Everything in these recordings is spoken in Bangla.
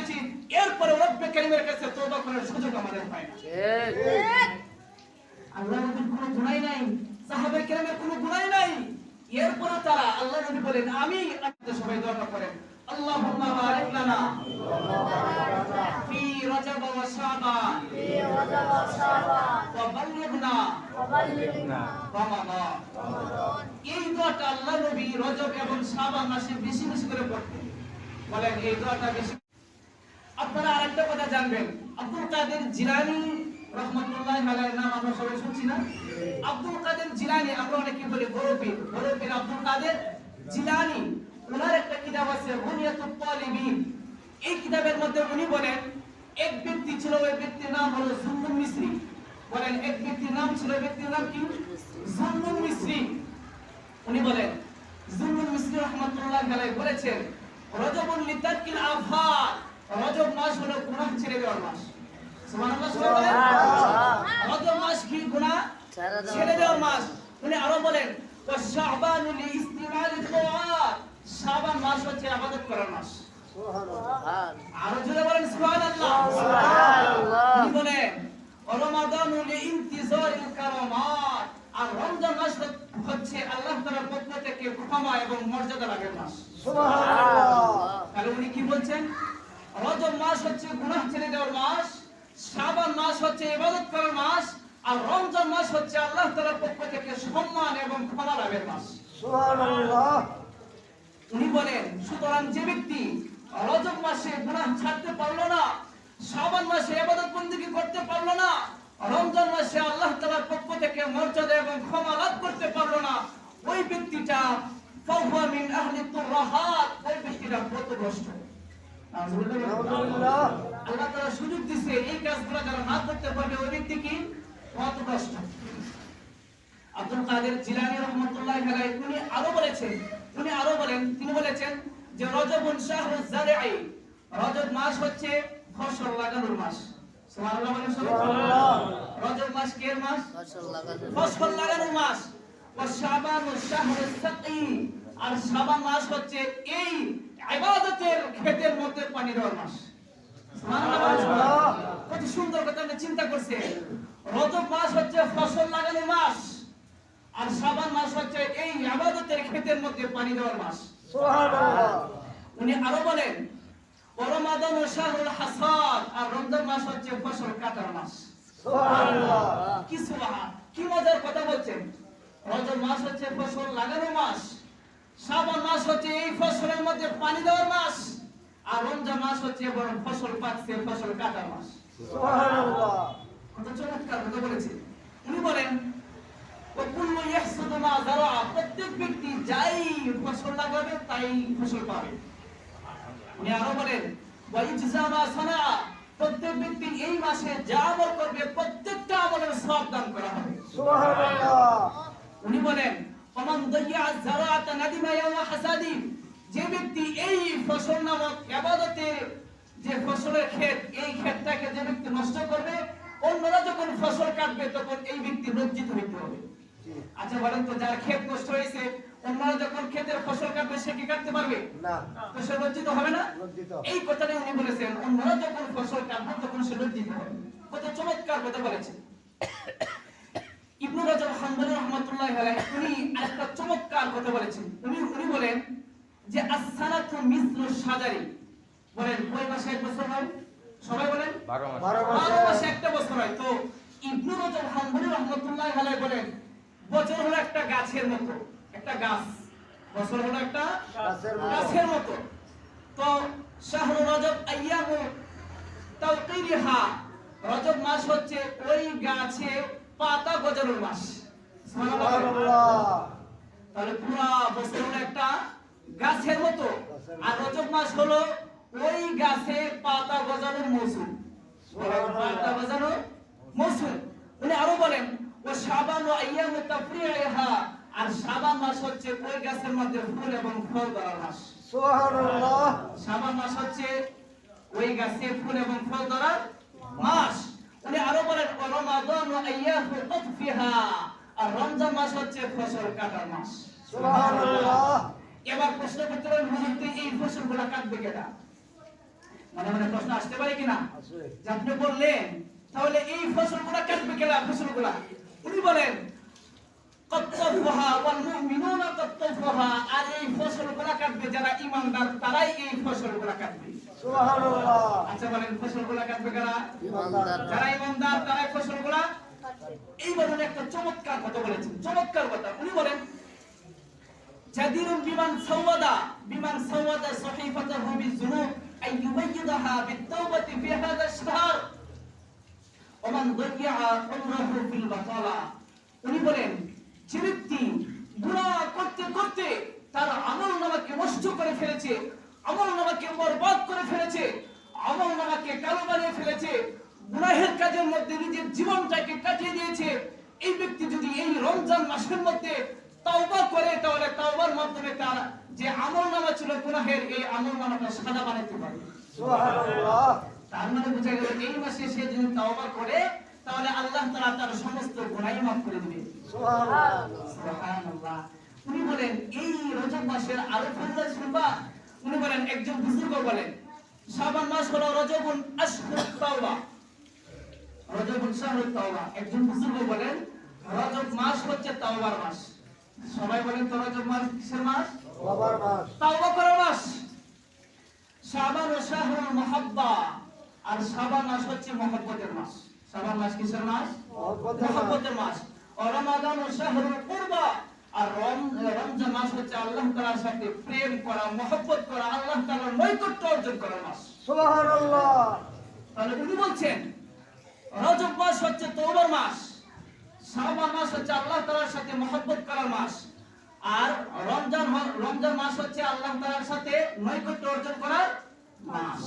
উচিত, এরপরে রব্বে কারীমের কাছে তওবা করার সুযোগ আমাদের হয় না। আল্লাহ নবীর কোনো গুনাহ নাই, সাহাবায়ে কেরামের কোনো গুনাহ নাই, এরপরে তারা আল্লাহ নবী বলেন আমি আপনাদের সবাই দোয়া করেন আল্লাহুম্মা বারিক লানা ফি রজব ওয়া শাবান ওয়া বাল্লিগনা রমাদান। এই দোয়াটা আল্লাহ নবী রজব এবং শাবান মাসে বেশি বেশি করে পড়তেন। বলেন এই দোয়াটা বেশি। আপনারা আরেকটা কথা জানবেন, আব্দুল কাদের জিলানী রাহমাতুল্লাহি আলাইহির নাম আমরা সবাই শুনছি না? আব্দুল কাদের জিলানী, আমরা অনেকে বলি বড় পীর, বড় পীর আব্দুল কাদের জিলানী। ওনার একটা কিতাব আছে বুনিয়াতুত তালিবিন। এই কিতাবের মধ্যে উনি বলেন এক ব্যক্তি ছিল, ওই ব্যক্তির নাম হলো জুন্নুন মিসরি। বলেন এক ব্যক্তির নাম ছিল, ব্যক্তির নাম কি? জুন্নুন মিসরি। উনি বলেন জুন্নুন মিসরি রাহমাতুল্লাহি আলাইহি বলেছেন রজবুল লিতারকিল আফার, রজব মাস হলো গুনাহ ছেড়ে দেওয়ার মাস। সুবহানাল্লাহ, সুবহানাল্লাহ। রজব মাস কি? গুনাহ ছেড়ে দেওয়ার মাস। উনি আরো বলেন ওয়া শাবানু লিইস্তিমালিত তাআত, শাবান মাস হচ্ছে ইবাদত করার মাস। সুবহানাল্লাহ। আরো জোরে বলেন সুবহানাল্লাহ, সুবহানাল্লাহ। উনি বলেন রমাদানু লিইনতিজারিল কারামাত, আর রমজান মাস হচ্ছে আল্লাহ তাআলার পক্ষ থেকে ক্ষমা এবং মর্যাদা লাভের মাস। সুবহানাল্লাহ। তাহলে উনি কি বলছেন? রজব মাস হচ্ছে গুনাহ ছেড়ে দেওয়ার মাস, শাবান মাস হচ্ছে ইবাদত করার মাস, আর রমজান মাস হচ্ছে আল্লাহ তাআলার পক্ষ থেকে সম্মান এবং ক্ষমা লাভের মাস। সুবহানাল্লাহ। উনি বলেন সুতরাং যে ব্যক্তি রজব মাসে গুনাহ ছাড়তে পারলো না, শাবান মাসে ইবাদত বندگی করতে পারলো না, রমজান মাসে আল্লাহ তাআলার পক্ষ থেকে মর্যাদা এবং ক্ষমা লাভ করতে পারলো না, ওই ব্যক্তিটা ফাহুয়া মিন আহলি তুরহাত, ওই ব্যক্তিটা পথভ্রষ্ট। আল্লাহ তাআলা সুযোগ দিয়েছে এই কাজগুলো যারা না করতে পারবে ওই ব্যক্তি কি? পথভ্রষ্ট। আব্দুল কাদের জিলানী রাহমাতুল্লাহি আলাইহি উনি আরো বলেছেন, তিনি বলেছেন যে রজবুন শাহরুজ জারঈ, রজব মাস হচ্ছে ফসল লাগানোর মাস। সুবহানাল্লাহ, সুবহানাল্লাহ। রজব মাস কির মাস? ফসল লাগানোর মাস। ওয়া শাবানু শাহরুস সাকি, আর শাবান মাস হচ্ছে এই ইবাদতের ক্ষেতের মধ্যে পানি দেওয়ার মাস। সুবহানাল্লাহ। কত সুন্দর কথা আপনি চিন্তা করছেন। রজব মাস হচ্ছে ফসল লাগানোর মাস, আর শাবান মাস হচ্ছে এই ইবাদতের ক্ষেতের মধ্যে পানি দেওয়ার মাস। সুবহানাল্লাহ। উনি আরো বলেন রমাদান ও শাহরুল হাসাদ, আর রমজান মাস হচ্ছে ফসল কাটার মাস। সুবহানাল্লাহ। কি সুবহান, কি মজার কথা বলছেন। রজব মাস হচ্ছে ফসল লাগানোর মাস, শাবান মাস হচ্ছে এই ফসলের মধ্যে পানি দেওয়ার মাস, আর রমজান মাস হচ্ছে বড় ফসল পাকছে ফসল কাটার মাস। সুবহানাল্লাহ। কত চমৎকার কথা বলেছে। উনি বলেন ওয়া কুল্লু ইয়াহসুদু মা যারা, প্রত্যেক ব্যক্তি যাই ফসল লাগাবে তাই ফসল পাবে। উনি আরো বলেন ওয়া ইজজা মা সানা, প্রত্যেক ব্যক্তি এই মাসে যা আমল করবে প্রত্যেকটা আমলের সওয়াব দান করা হবে। সুবহানাল্লাহ। উনি বলেন ওমান দাইয়া যারাত নাদিমা ইয়াওমা হাসাদি, যে ব্যক্তি এই ফসল নামক ইবাদতের যে ফসলের ক্ষেত, এই ক্ষেতটাকে যে ব্যক্তি নষ্ট করবে, অন্যরা যখন ফসল কাটবে তখন এই ব্যক্তি লজ্জিত হইতে হবে। আচ্ছা বলেন তো, যার ক্ষেত নষ্ট হয়েছে অন্যরা যখন ক্ষেতের ফসল কাটবে সে কি কাটতে পারবে না? তো সে লজ্জিত হবে না? এই কথাটা উনি বলেছেন অন্যরা যখন ফসল কাটবে তখন সে লজ্জিত হবে। কত চমৎকার কথা বলেছেন। ইবনে রাজব হাম্বলী রাহমাতুল্লাহি আলাইহি উনি আরেকটা চমৎকার কথা বলেছেন। উনি বলেন যে as-sanatu mithlu শাজারি। বলেন কয় মাসে এক বছর হয়? সবাই বলেন 12 মাসে একটা বছর হয়। তো ইবনে রাজব হাম্বলী রাহমাতুল্লাহি আলাইহি বলেন বছর হলো একটা গাছের মতো, একটা গাছ, বছর হলো একটা গাছের মতো। তো শাহরু রজব আইয়ামু তাওকিরিহা, রজব মাস হচ্ছে ওই গাছে পাতা গজানোর মাস। সুবহানাল্লাহ। তাহলে পুরো বছর হলো একটা গাছের মতো, আর রজব মাস হলো ওই গাছে পাতা গজানোর মৌসুম। পাতা গজানোর মৌসুম। উনি আরো বলেন ও শাবান ও আইয়ামু তাফরিহা, আর শাবান মাস হচ্ছে ওই গাছের মধ্যে ফুল এবং ফল ধরার মাস। সুবহানাল্লাহ। শাবান মাস হচ্ছে ওই গাছে ফুল এবং ফল ধরার মাস। উনি আরো বলেন রমাদান ও আইয়ামু তাফরিহা, আর রমজান মাস হচ্ছে ফসল কাটার মাস। সুবহানাল্লাহ। এবার প্রশ্ন করতে পারেন হুজুর তো এই ফসলগুলো কাটবে কেডা? মনে মনে প্রশ্ন আসতে পারে কিনা যে আপনি বললেন তাহলে এই ফসলগুলা কাটবে কেলা ফসলগুলা? উনি বলেন কত্তফুহা ওয়াল মুমিনুনা কত্তফুহা, আর এই ফসলগুলা কাটবে যারা ঈমানদার, তারাই এই ফসলগুলা কাটবে। সুবহানাল্লাহ। আচ্ছা বলেন ফসলগুলা কাটবে কারা? ঈমানদার। যারা ঈমানদার তারাই ফসলগুলা কাটবে। এই বলেন একটা চমৎকার কথা বলেছেন, চমৎকার কথা। উনি বলেন জাদিরুন বিমান সাওয়াদা সহিফাতাহু বিযুনুব আই ইউবাইয়িদাহা বিত-তাওবাতি ফি হাযা আশ-শাহর ওয়া মান দায়্যা'a উমরাহু ফিল বাতালা। উনি বলেন যে ব্যক্তি গুনাহ করতে করতে তার আমলনামাকে নষ্ট করে ফেলেছে, আমলনামাকে বরবাদ করে ফেলেছে, আমলনামাকে কালো বানিয়ে ফেলেছে, গুনাহের কাজের মধ্যে নিজের জীবনটাকে কাটিয়ে দিয়েছে, এই ব্যক্তি যদি এই রমজান মাসের মধ্যে তাওবা করে তাহলে তাওবার মাধ্যমে তার যে আমলনামা ছিল গুনাহের, এই আমলনামাটা সাদা বানাতে পারে। সুবহানাল্লাহ। তার মানে বোঝা গেল এই মাসে সে যদি তাওবা করে তাহলে আল্লাহ তাআলা তার সমস্ত গুনাহ মাফ করে দিবেন। সুবহানাল্লাহ, সুবহানাল্লাহ। উনি বলেন এই রজব মাসের আরো ফজিলত শুনবা। উনি বলেন একজন বুজুর্গ বলেন শাবান মাস হলো রজবুন আশহুরুত তাওবা, রজবুন শাহরুত তাওবা। একজন বুজুর্গ বলেন রজব মাস হচ্ছে তাওবার মাস। সবাই বলেন তো রজব মাস কিসের মাস? তাওবার মাস, তাওবা করার মাস। শাবান ও শাহরুল মুহাব্বা, আর শাবান মাস হচ্ছে মহব্বতের মাস। শাবান মাস কিসের মাস? মহব্বতের মাস। আর রমাদান ও শাহরুল কুরবা, আর রমজান মাস হচ্ছে আল্লাহ তাআলার সাথে প্রেম করা, মহব্বত করা, আল্লাহ তাআলার নৈকট্য অর্জন করার মাস। সুবহানাল্লাহ। তাহলে উনি বলছেন রজব মাস হচ্ছে তওবার মাস, শাবান মাস হচ্ছে আল্লাহ তাআলার সাথে মহব্বত করার মাস, আর রমজান মাস হচ্ছে আল্লাহ তাআলার সাথে নৈকট্য অর্জন করার মাস।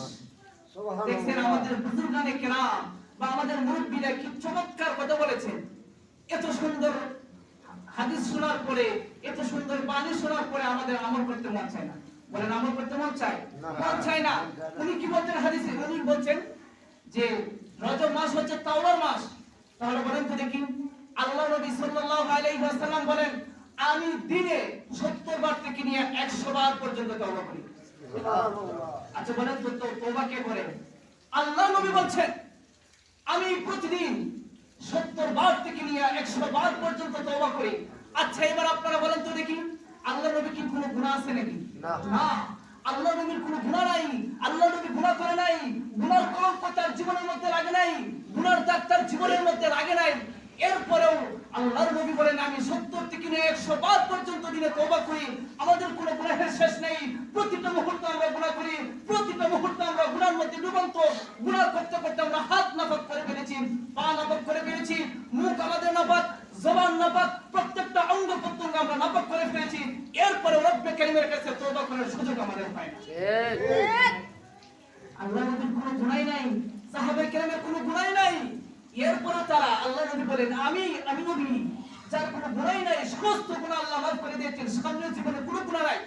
সুবহানাল্লাহ। দেখেন আমাদের বুজুর্গানে কেরাম বা আমাদের মুরব্বিরা কি চমৎকার কথা বলেছেন। এত সুন্দর হাদিস শোনার পরে, এত সুন্দর বাণী শোনার পরে আমাদের আমল করতে মন চায় না। বলেন আমল করতে মন চায়? মন চায় না। উনি কি বলছেন হাদিসে? উনি বলছেন যে রজব মাস হচ্ছে তাওবার মাস। তাহলে বলেন তো দেখি আল্লাহ নবী সাল্লাল্লাহু আলাইহি ওয়াসাল্লাম বলেন আমি দিনে 70 বার থেকে নিয়ে 100 বার পর্যন্ত তওবা করি। সুবহানাল্লাহ। আচ্ছা বলেন তো তওবা কে করে? আল্লাহ নবী বলছেন আমি প্রতিদিন 70 বার থেকে নিয়ে 100 বার পর্যন্ত তওবা করি। আচ্ছা এবার আপনারা বলেন তো দেখি আল্লাহ নবী কি কোনো গুনাহ আছে নাকি? না, আল্লাহ নবীর কোনো গুনাহ নাই। আল্লাহ নবী গুনাহ করে নাই, গুনার কলঙ্ক তার জীবনের মধ্যে লাগে নাই, গুনার দাগ তার জীবনের মধ্যে লাগে নাই। এরপরেও আল্লাহর নবী বলেন আমি 70 থেকে নিয়ে 100 বার পর্যন্ত দিনে তওবা করি। আমাদের কোনো গুনাহের শেষ নেই। প্রতিটা মুহূর্তে আমরা গুনাহ করি, প্রতিটা মুহূর্তে আমরা গুনার মধ্যে ডুবন্ত। গুনাহ করতে করতে আমরা হাত নাপাক করে ফেলেছি, পা নাপাক করে ফেলেছি, মুখ আমাদের নাপাক, জবান নাপাক, প্রত্যেকটা অঙ্গ প্রত্যঙ্গ আমরা নাপাক করে ফেলেছি। এরপরে রব্বে কারীমের কাছে তওবা করার সুযোগ আমাদের হয় না। ঠিক। আল্লাহর নবীর কোনো গুনাহ নাই, সাহাবায়ে কেরামের কোনো গুনাহ নাই। এরপরে তারা আল্লাহ নবী বলেন আমি নবী যার কোনো গুনাহ নাই, সমস্ত গুনাহ আল্লাহ মাফ করে দিয়েছেন, সামনের জীবনে কোনো গুনাহ নাই।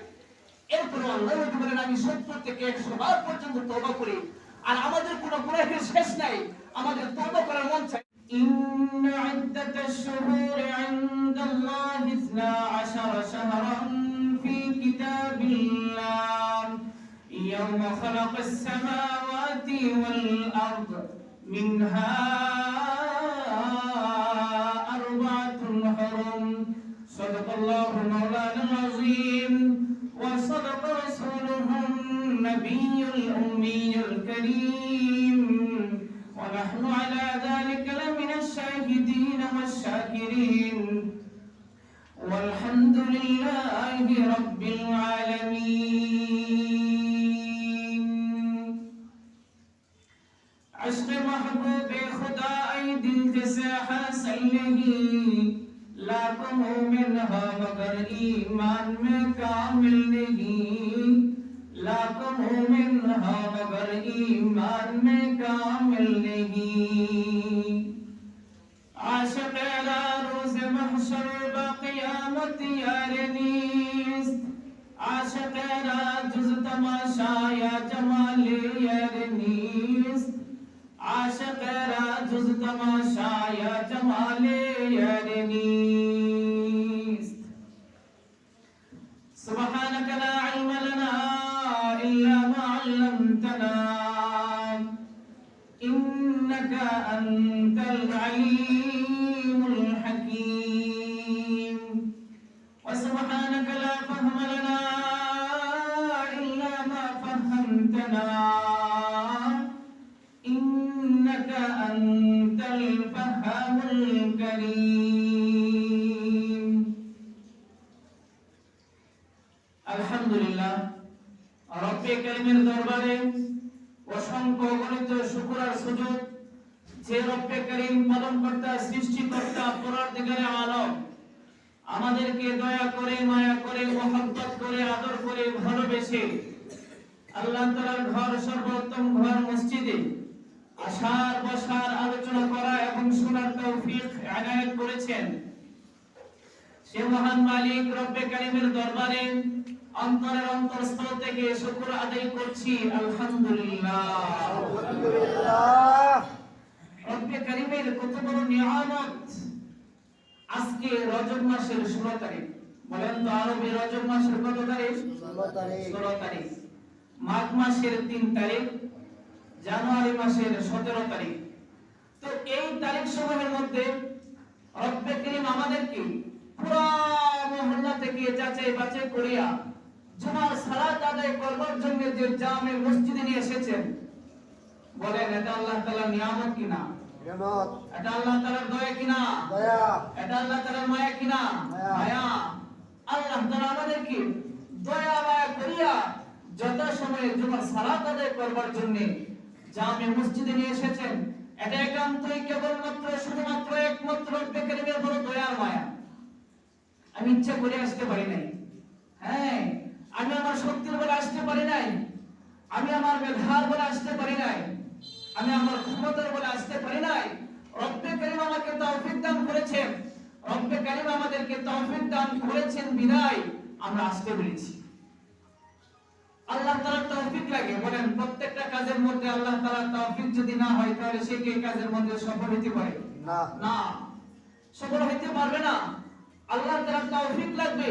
এরপরে আল্লাহ নবী বলেন আমি 70 থেকে 100 বার পর্যন্ত তওবা করি, আর আমাদের কোনো গুনাহের শেষ নাই, আমাদের তওবা করার মন চাই। ইন্না ইদ্দাতাশ শুহুরি ইনদাল্লাহি 12 শাহরান ফি কিতাবিল্লাহ ইয়াওমা খালাকাস সামাওয়াতি ওয়াল আরদ মিনহা আরবা'তুন হুরুম। সাদাকাল্লাহু মাওলানাল আযীম ওয়া সাদাকা রাসূলুহুন নাবিয়্যুল উম্মিয়্যুল কারীম ওয়া নাহনু আলা যালিকা লামিনাশ শাহিদিন ওয়াশ-শাকিরিন ওয়ালহামদুলিল্লাহি রাব্বিল আলামিন। عشق محبوب خدا ای دل جسے حاصل نہیں، لاکھوں مومن ہو مگر ایمان میں کامل نہیں، لاکھوں مومن ہو مگر ایمان میں کامل نہیں۔ عاشق را روز محشر با قیامت یار نیست، عاشق را جز تماشا یا جمال یار نیست، عاشق را جز تماشا یا جمال یار نیست۔ سبحانك لا علم لنا إلا ما علمتنا ইন্নাকা আনতাল আলিমুল হাকীম ওয়া সুবহানাকা লা ফাহমা লানা ইল্লা মা ফাহামতানা ইন্নাকা আনতাল ফাহ্হামুল কারীম। আলহামদুলিল্লাহ, রব্বে কারীমের দরবারে অসংখ্য অগণিত শুকর আর সুজুদ যে রব্বে কারীম পালনকর্তা সৃষ্টিকর্তা পরওয়ারদিগারে আলম আমাদেরকে দয়া করে মায়া করে মহব্বত করে আদর করে ভালোবেসে আল্লাহ তাআলার ঘর সর্বোত্তম ঘর মসজিদে আসার বসার আলোচনা করা এবং শোনার তৌফিক এনায়েত করেছেন সে মহান মালিক রব্বে কারীমের দরবারে অন্তরের অন্তরস্থল থেকে শুকর আদায় করছি আলহামদুলিল্লাহ। আলহামদুলিল্লাহ। রব্বে কারীমের কত বড় নিয়ামত। আজকে রজব মাসের 16 তারিখ, বলেন তো আরবি রজব মাসের কত তারিখ? 16 তারিখ। মাঘ মাসের 3 তারিখ, জানুয়ারি মাসের 17 তারিখ। তো এই তারিখ সমূহের মধ্যে রব্বে কারীম আমাদেরকে পুরো মহল্লা থেকে যাচাই বাছাই করিয়া জুমার সালাত আদায় করবার জন্য যে জামে মসজিদে নিয়ে এসেছেন, বলেন এটা আল্লাহ তাআলার নিয়ামত কিনা? নিয়ামত। এটা আল্লাহ তাআলার দয়া কিনা? দয়া। এটা আল্লাহ তাআলার মায়া কিনা? মায়া। আল্লাহ তাআলা আমাদেরকে দয়া মায়া করিয়া যথাসময়ে জুমার সালাত আদায় করবার জন্য জামে মসজিদে নিয়ে এসেছেন। এটা একান্তই কেবলমাত্র শুধুমাত্র একমাত্র রব্বে কারীমের বড় দয়ার মায়া। আমি ইচ্ছা করে আসতে পারি নাই, হ্যাঁ, আমি আমার শক্তির বলে আসতে পারি নাই, আমি আমার মেধার বলে আসতে পারি নাই, আমি আমার ক্ষমতার বলে আসতে পারি নাই। রব্বে কারীম আমাকে তৌফিক দান করেছেন, রব্বে কারীম আমাদেরকে তৌফিক দান করেছেন বিদায় আমরা আসতে পেরেছি। আল্লাহ তাআলার তৌফিক লাগে, বলেন প্রত্যেকটা কাজের মধ্যে আল্লাহ তাআলার তৌফিক যদি না হয় তাহলে সে কি কাজের মধ্যে সফল হতে পারে? না, না, সফল হতে পারবে না। আল্লাহ তাআলার তৌফিক লাগবে,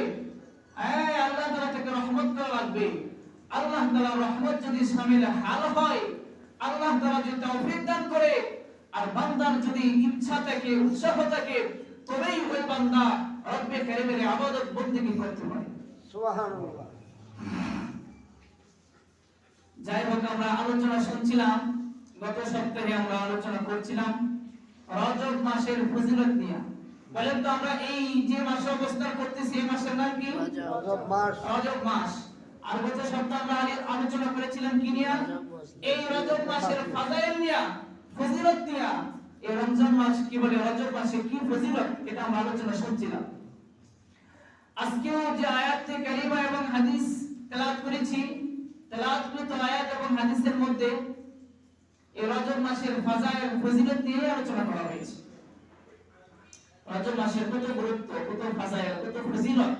হ্যাঁ, আল্লাহ তাআলা থেকে রহমত করা লাগবে। আল্লাহ তাআলার রহমত যদি শামিল হাল হয়, আল্লাহ তাআলা যদি তৌফিক দান করে আর বান্দার যদি ইচ্ছা থাকে উৎসাহ থাকে তবেই ওই বান্দা রব্বে কারীমের ইবাদত বندگی করতে পারে। সুবহানাল্লাহ। যাই হোক, আমরা আলোচনা শুনছিলাম, গত সপ্তাহে আমরা আলোচনা করছিলাম রজব মাসের ফজিলত নিয়ে। বলেন তো আমরা এই যে মাসে অবস্থান করতেছি এই মাসের নাম কি? রজব মাস। রজব মাস। আর গত সপ্তাহে আমরা আলোচনা করেছিলাম কি নিয়ে? এই রজব মাসের ফাজাইল নিয়ে, ফজিলত নিয়ে। এই রমজান মাস কি বলে, রজব মাসে কি ফজিলত, এটা আমরা আলোচনা শুনছিলাম। আজকেও যে আয়াতে কারিমা এবং হাদিস তেলাওয়াত করেছি, তেলাওয়াতকৃত আয়াত এবং হাদিসের মধ্যে এই রজব মাসের ফাজাইল ফজিলত নিয়ে আলোচনা করা হয়েছে। রজব মাসের কত গুরুত্ব, কত ফাজাইল, কত ফজিলত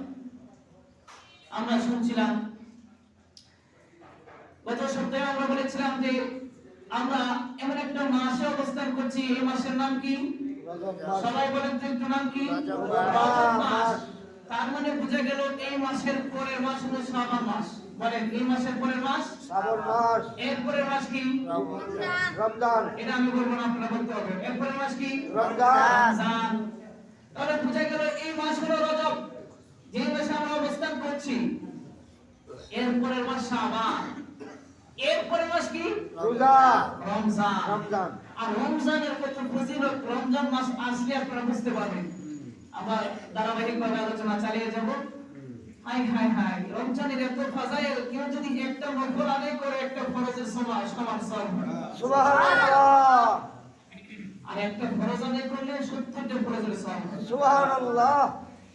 আমরা শুনছিলাম। গত সপ্তাহে আমরা বলেছিলাম যে আমরা এমন একটা মাসে অবস্থান করছি, এই মাসের নাম কি? রজব মাস। সবাই বলেন তো একটু নাম কি? রজব রজব মাস। মাস। তার মানে বুঝা গেল এই মাসের পরের মাস হলো শাবান মাস। বলেন এই মাসের পরের মাস? শ্রাবণ মাস। এর পরের মাস কি? রমজান। এটা আমি বলবো না, আপনারা বলতে হবে। এর পরের মাস কি? রমজান। রমজান। তাহলে বুঝা গেল এই মাস হলো রজব, যে মাসে আমরা অবস্থান করছি। এর পরের মাস শাবান, এর পরের মাস কি? রোজা। রমজান। রমজান। আর রমজানের কত ফজিলত রমজান মাস আসলে আপনারা বুঝতে পারবেন। আমরা ধারাবাহিকভাবে আলোচনা চালিয়ে যাব। হাই হাই হাই, রমজানের এত ফাজাইল, কেউ যদি একটা নফল আদায় করে একটা ফরজের সমান সওয়াব হয়। সুবহানাল্লাহ। আর একটা ফরজ আদায় করলে 70টা ফরজের সওয়াব হয়। সুবহানাল্লাহ।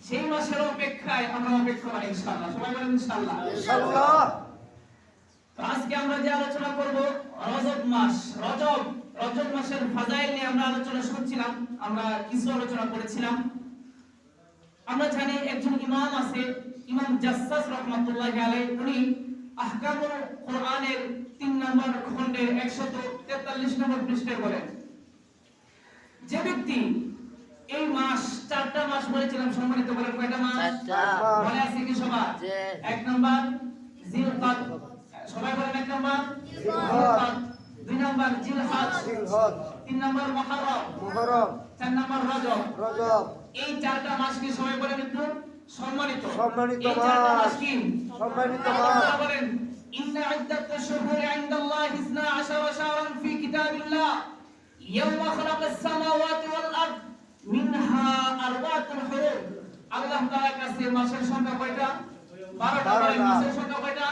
সেই মাসের অপেক্ষায় আমরা অপেক্ষা করি ইনশাআল্লাহ। সবাই বলেন ইনশাআল্লাহ। ইনশাআল্লাহ। তো আজকে আমরা যে আলোচনা করব রজব মাস, রজব মাসের ফাজাইল নিয়ে আমরা আলোচনা শুনছিলাম, আমরা কিছু আলোচনা করেছিলাম। আমরা জানি একজন ইমাম আছে, ইমাম জাসসাস রাহমাতুল্লাহি আলাইহি, উনি আহকামুল কোরআনের 3 নম্বর খণ্ডের 143 নম্বর পৃষ্ঠায় বলেন, যে ব্যক্তি এই মাস, 4টা মাস বলেছিলাম সম্মানিত, বলেন কয়টা মাস? 4টা। মনে আছে কি সবার? 1 নম্বর জিলকাদ, সবাই বলেন 1 নম্বর জিলকাদ, 2 নম্বর নাম্বার জিলহজ, জিলহজ, 3 নাম্বার মুহররম, মুহররম, 4 নাম্বার রজব। রজব। এই চারটা মাস কি সবাই বলেন একটু সম্মানিত? সম্মানিত এই চারটা মাস মাস। কি সম্মানিত আল্লাহ মাস। তাআলা বলেন ইন্না ইদ্দাতাশ শুহুরি ইনদাল্লাহি 12 শাহরান ফি কিতাবিল্লাহ ইয়াওমা খালাকাস সামাওয়াতি ওয়াল আরদ মিনহা আরবাতুল হুরুম। আল্লাহ তাআলার কাছে মাসের সংখ্যা কয়টা? 12টা। বলেন মাসের সংখ্যা কয়টা?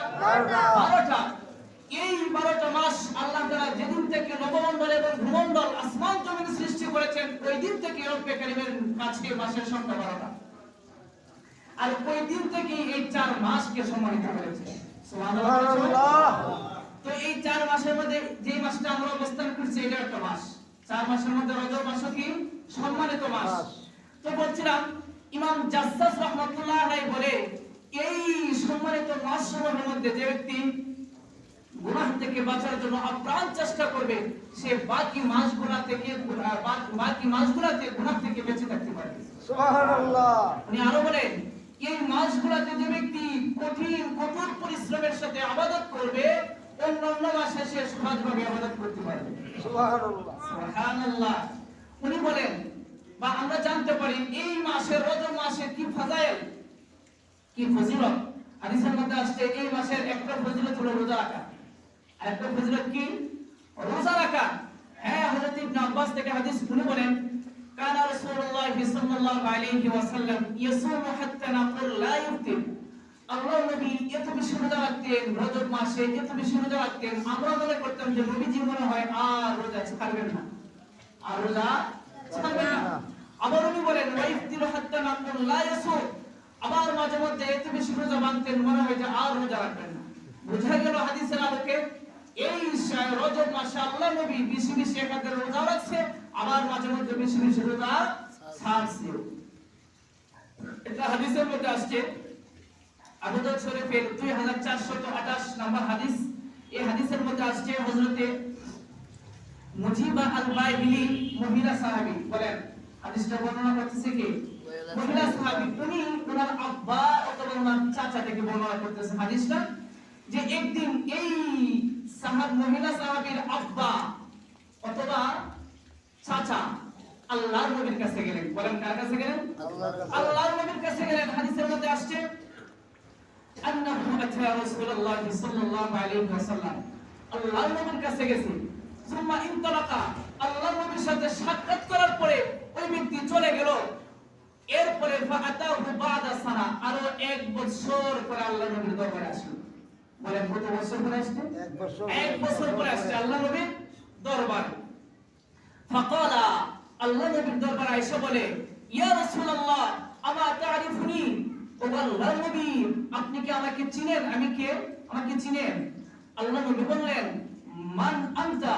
12টা। এই 12টা মাস আল্লাহ তাআলা যেদিন থেকে নবমণ্ডল এবং ভূমণ্ডল আসমান জমিন সৃষ্টি করেছেন ওই দিন থেকে রব্বে কারীমের কাছে মাসের সংখ্যা 12টা। আর ওই দিন থেকে এই 4 মাসকে সম্মানিত করেছে। সুবহানাল্লাহ। সুবহানাল্লাহ। তো এই 4 মাসের মধ্যে যে মাসটা আমরা অবস্থান করছি এটা একটা মাস। 4 মাসের মধ্যে রজব মাস কি সম্মানিত মাস। তো বলছিলাম ইমাম জাসসাস রাহমাতুল্লাহ আলাইহি বলে এই সম্মানিত মাসসমূহের মধ্যে যে ব্যক্তি গুনাহ থেকে বাঁচার জন্য আপ্রাণ চেষ্টা করবে সে বাকি মাসগুলোতে গুনাহ থেকে বেঁচে থাকতে পারবে। সুবহানাল্লাহ। উনি আরো বলেন এই মাসগুলোতে যে ব্যক্তি কঠোর পরিশ্রমের সাথে ইবাদত করবে অন্যান্য মাসে সে সহজভাবে ইবাদত করতে পারবে। সুবহানাল্লাহ। সুবহানাল্লাহ। উনি বলেন বা আমরা জানতে পারি এই মাসের রজব মাসে কি ফাজাইল কি ফজিলত। হাদিসের মধ্যে আসছে এই মাসের একটা ফজিলত হলো রোজা রাখা। আর একটা ফজিলত কি? রোজা রাখা। হ্যাঁ, হযরত ইবনে আব্বাস থেকে হাদিস উনি বলেন কানা রাসূলুল্লাহ সাল্লাল্লাহু আলাইহি ওয়াসাল্লাম ইয়াসুমু হাত্তা নাকুল লা ইফতির। আল্লাহর নবী এত বেশি রোজা রাখতেন, রজব মাসে এত বেশি রোজা রাখতেন, আমরা মনে করতাম যে নবীজি মনে হয় আর রোজা ছাড়বেন না, আর রোজা ছাড়বেন না। আবার উনি বলেন ওয়া ইফতিরু হাত্তা নাকুল লা ইয়াসুম। আবার মাঝে মধ্যে এত বেশি রোজা ভাঙতেন মনে হয় যে আর রোজা রাখবেন না। বোঝা গেল হাদিসের আলোকে এই রজব মাসে আল্লাহ নবী বেশি বেশি একাধারে রোজা রাখছে, আবার মাঝে মধ্যে বেশি বেশি রোজা ছাড়ছে। এটা হাদিসের মধ্যে আসছে আবু দাউদ শরীফের 2428 নম্বর হাদিস। এই হাদিসের মধ্যে আসছে হযরতে মুজিবা আল-বাইহিলি মহিলা সাহাবী বলেন, হাদিসটা বর্ণনা করতেছে কি মহিলা সাহাবী, উনি ওনার আব্বা অথবা ওনার চাচা থেকে বর্ণনা করতেছে হাদিসটা যে একদিন এই মহিলা সাহাবীর আব্বা অথবা চাচা আল্লাহর নবীর কাছে গেলেন। বলেন কার কাছে গেলেন? আল্লাহর নবীর কাছে গেলেন। হাদিসের মধ্যে আসছে আন্নাহু আতা রাসূলুল্লাহ সাল্লাল্লাহু আলাইহি ওয়াসাল্লাম, আল্লাহর নবীর কাছে গেছে। সুম্মা ইনতালাকা, আল্লাহর নবীর সাথে সাক্ষাৎ করার পরে ওই ব্যক্তি চলে গেল। এরপরে ফাআতাহু বাদা সানা, আরো 1 বছর পরে আল্লাহর নবীর দরবারে আসলো। বলেন কত বছর পরে আসছে? 1 বছর পরে আসছে আল্লাহর নবীর দরবারে। ফাকালা, আল্লাহর নবীর দরবারে এসে বলে ইয়া রাসূলুল্লাহ আমা তা'রিফুনি, ও আল্লাহর নবী আপনি কি আমাকে চিনেন? আমি কে? আমাকে চিনেন? আল্লাহর নবী বললেন মান আনতা,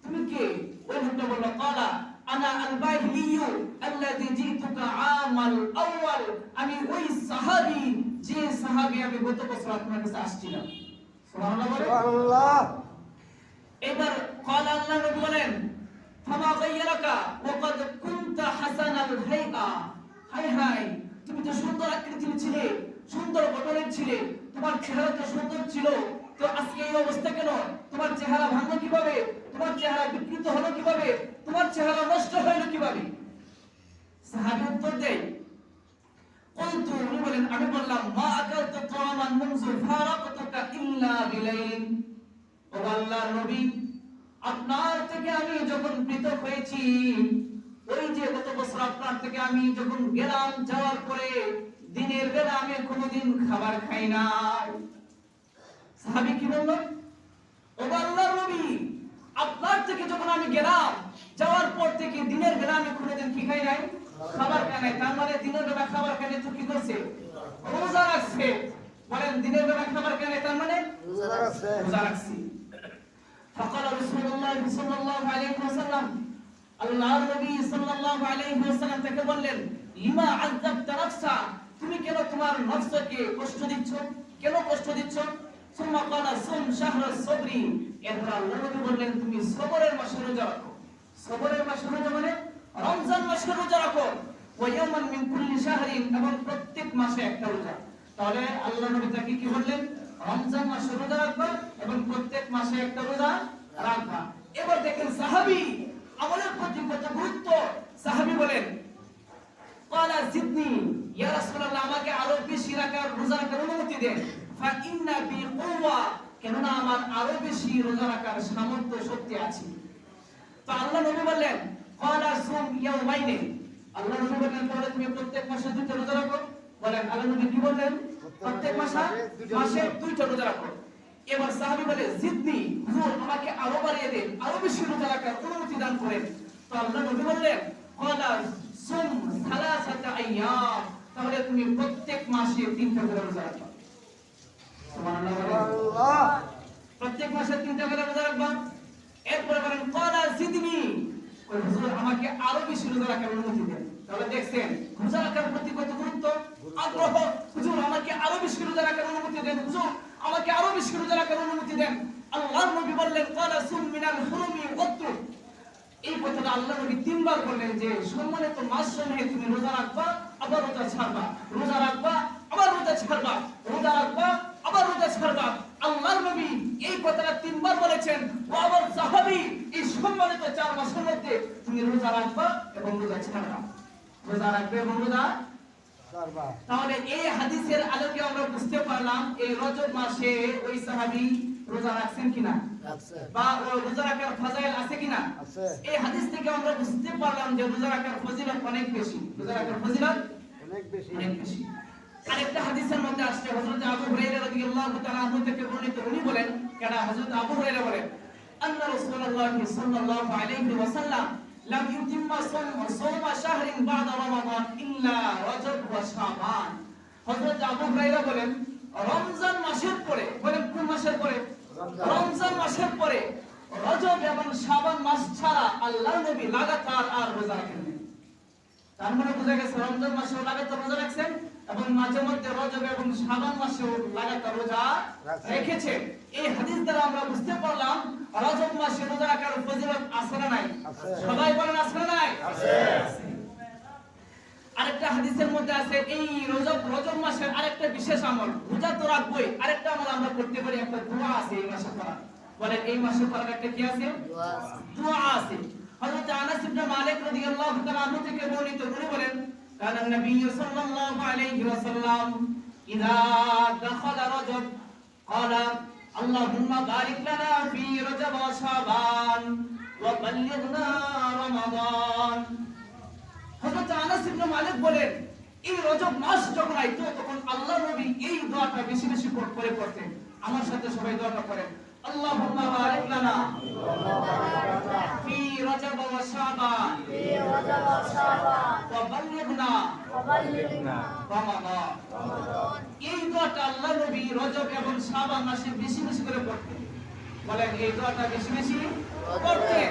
তুমি কে? ওই লোকটা বলল ক্বালা আনা আল-বাইলিয়্যু আল্লাযী জিতুকা আমাল আউয়াল, আমি ওই সাহাবী যে সাহাবী আমি গত বছর আপনার কাছে আসছিলাম। সুবহানাল্লাহ। এবার ক্বালা আল্লাহর নবী বলেন ফামা গায়্যারাকা ওয়া ক্বাদ কুনতা হাসানাল হাইআ, হায় হায় তুমি তো সুন্দর আকৃতির ছিলে, সুন্দর গঠনের ছিলে, তোমার চেহারা তো সুন্দর ছিল, তো আজকে এই অবস্থা কেন? তোমার চেহারা ভাঙলো কিভাবে? তোমার চেহারা বিকৃত হলো কিভাবে? তোমার চেহারা নষ্ট হলো কিভাবে? সাহাবী উত্তর দেয় কুনতু, উনি বলেন আমি বললাম মা আকালতু তাআমান মুনযু ফারাকতুকা ইল্লা বিলাইল, ও আল্লাহর নবী আপনার থেকে আমি যখন পৃথক হয়েছি, ওই যে গত বছর আপনার থেকে আমি যখন গেলাম, যাওয়ার পরে দিনের বেলা আমি কোনোদিন খাবার খাই নাই। সাহাবী কি বলল? ও আল্লাহর নবী আপনার থেকে যখন আমি গেলাম, যাওয়ার পর থেকে দিনের বেলা আমি কোনোদিন কি খাই নাই? খাবার খাই নাই। তার মানে দিনের বেলা খাবার খাইলে তো কি করছে? রোজা রাখছে। বলেন দিনের বেলা খাবার খাই নাই তার মানে রোজা রাখছে। فقال رسول الله صلى الله عليه وسلم, আল্লাহর নবী সাল্লাল্লাহু আলাইহি ওয়াসাল্লাম তাকে বললেন লিমা আযাবতা নাফসা, তুমি কেন তোমার নফসকে কষ্ট দিচ্ছ? কেন কষ্ট দিচ্ছ? সুম্মা ক্বালা সুম শাহরাস সাবরি, এরপর আল্লাহর নবী বললেন তুমি সবরের মাসে রোজা রাখো। সবরের মাসে রোজা মানে রমজান মাসে রোজা রাখো। ওয়া ইয়াওমান মিন কুল্লি শাহরিন, এবং প্রত্যেক মাসে একটা রোজা। তাহলে আল্লাহর নবী তাকে কি বললেন? রমজান মাসে রোজা রাখবা এবং প্রত্যেক মাসে একটা রোজা রাখবা। এবার আমার আরো বেশি রোজা রাখার সামর্থ্য শক্তি আছে। তো আল্লাহ নবী বললেন ক্বালা সুম ইয়াউমাইনি, আল্লাহ নবী বললেন তাহলে তুমি প্রত্যেক মাসে দুইটা রোজা রাখো। বলেন আল্লাহ নবী কি বললেন? প্রত্যেক মাসে দুইটা রোজা রাখো। এবার সাহাবী বলে জিদনি, হুজুর আমাকে আরো বাড়িয়ে দেন, আরো বেশি রোজা রাখার অনুমতি দান করেন। তো আল্লাহ নবী বললেন ক্বালা সুম সালাসাতা আইয়াম, তাহলে তুমি প্রত্যেক মাসে 3টা করে রোজা রাখো। সুবহানাল্লাহ। সুবহানাল্লাহ। প্রত্যেক মাসে 3টা করে রোজা রাখবা। এরপরে বলেন ক্বালা জিদনি, ওই হুজুর আমাকে আরো বেশি রোজা রাখার অনুমতি দেন। তাহলে দেখছেন রোজা রাখার প্রতি কত গুরুত্ব, আগ্রহ। হুজুর আমাকে আরো বেশি রোজা রাখার অনুমতি দেন, হুজুর আমাকে আরো বেশি রোজা রাখার অনুমতি দেন। আল্লাহর নবী বললেন ক্বালা সুম মিনাল হুরুমি ওয়াত্রুক, এই কথাটা আল্লাহ নবী 3 বার বললেন যে সম্মানিত মাস সমূহে তুমি রোজা রাখবা আবার রোজা ছাড়বা, রোজা রাখবা আবার রোজা ছাড়বা, রোজা রাখবা আবার রোজা ছাড়বা। আল্লাহর নবী এই কথাটা 3 বার বলেছেন। ও আবার সাহাবী, এই সম্মানিত 4 মাসের মধ্যে তুমি রোজা রাখবা এবং রোজা ছাড়বা, রোজা রাখবে এবং রোজা। সারবার। তাহলে এই হাদিসের আলোকে আমরা বুঝতে পারলাম এই রজব মাসে ওই সাহাবী রোজা রাখছেন কিনা, আছে। বা রোজা রাখার ফাজাইল আছে কিনা। আছে। এই হাদিস থেকে আমরা বুঝতে পারলাম যে রোজা রাখার ফজিলত অনেক বেশি, রোজা রাখার ফজিলত অনেক বেশি। অনেক বেশি। আরেকটা হাদিসের মধ্যে আসছে হযরত আবু হুরায়রা রাদিয়াল্লাহু তাআলা আনহু থেকে বর্ণিত, উনি বলেন কেন হযরত আবু হুরায়রা বলেন আন্না রাসূলুল্লাহ সাল্লাল্লাহু আলাইহি ওয়াসাল্লাম লাম ইউতিম্মা সাওমা শাহরিন বা'দা রমাদান ইল্লা রজব ওয়া শাবান। হযরত আবু হুরায়রা বলেন রমজান মাসের পরে, বলেন কোন মাসের পরে? রমজান মাসের পরে রজব এবং শাবান মাস ছাড়া আল্লাহর নবী লাগাতার আর রোজা রাখেন না। তার মানে বোঝা গেছে রমজান মাসেও লাগাতার রোজা রাখছেন এবং মাঝে মধ্যে রজব এবং শাবান মাসেও লাগাতার রোজা রেখেছেন। এই হাদিস দ্বারা আমরা বুঝতে পারলাম রজব মাসে রোজা রাখার ফজিলত আছে না নাই? সবাই বলেন আছে না নাই? আছে। আরেকটা হাদিসের মধ্যে আছে এই রজব মাসের আরেকটা বিশেষ আমল, রোজা তো রাখবোই, আরেকটা আমল আমরা করতে পারি, একটা দোয়া আছে এই মাসে করা। বলেন এই মাসে করার একটা কি আছে? দোয়া আছে। হযরত আনাস ইবনে মালিক রাদিয়াল্লাহু তাআলা আনহু থেকে বর্ণিত, উনি বলেন কানা নবী সাল্লাল্লাহু আলাইহি ওয়াসাল্লাম ইযা দাখালা রজব ক্বালা আল্লাহুম্মা বারিক লানা ফি রজব ওয়া শাবান ওয়া বাল্লিগনা রমাদান। হযরত আনাস ইবনে মালিক বলেন এই রজব মাস যখন আইতো তখন আল্লাহ নবী এই দোয়াটা বেশি বেশি করে পড়তেন। আমার সাথে সবাই দোয়াটা করেন, আল্লাহুম্মা বারিক লানা ফি রজব ওয়া শাবান ওয়া বাল্লিগনা রমাদান। এই দোয়াটা আল্লাহ নবী রজব এবং শাবান মাসে বেশি বেশি করে পড়তেন। বলেন এই দোয়াটা বেশি বেশি পড়তেন।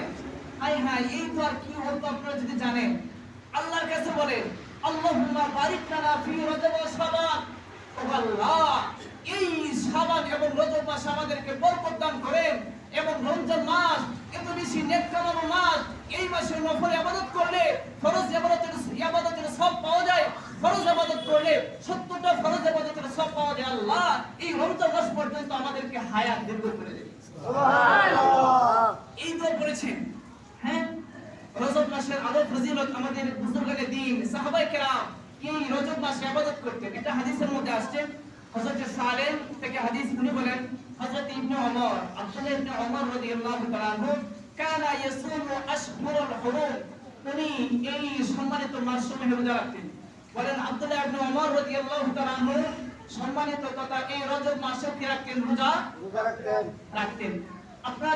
হায় হায়, এই দোয়ার কি অর্থ আপনারা যদি জানেন, আল্লাহর কাছে বলেন আল্লাহুম্মা বারিক লানা ফি রজব ওয়া শাবান, ও আল্লাহ এই শাবান এবং রজব মাস আমাদেরকে বরকত দান করেন এবং রমজান মাস এত বেশি নেক কামানো মাস, এই মাসে নফল ইবাদত করলে ফরজ ইবাদতের সব পাওয়া যায়, ফরজ ইবাদত করলে 70টা ফরজ ইবাদতের সব পাওয়া যায়। আল্লাহ এই রমজান মাস পর্যন্ত আমাদেরকে হায়াত দীর্ঘ করে দেন। সুবহানাল্লাহ। এই দোয়া করেছেন। হ্যাঁ, রজব মাসের আরো ফজিলত আমাদের বুজুর্গানে দিন সাহাবায়ে কেরাম এই রজব মাসে ইবাদত করতেন। এটা হাদিসের মধ্যে আসছে। হযরত সালেম থেকে হাদিস উনি বলেন হযরত ইবনে ওমর, আব্দুল্লাহ ইবনে ওমর রাদিয়াল্লাহু তাআলা আনহু কানা ইয়াসুমু আশহুরুল হুরুম, উনি এই সম্মানিত মাসসমূহে রোজা রাখতেন। বলেন আব্দুল্লাহ ইবনে ওমর রাদিয়াল্লাহু তাআলা আনহু সম্মানিত তথা এই রজব মাসে কি রাখতেন? রোজা রাখতেন। আপনারা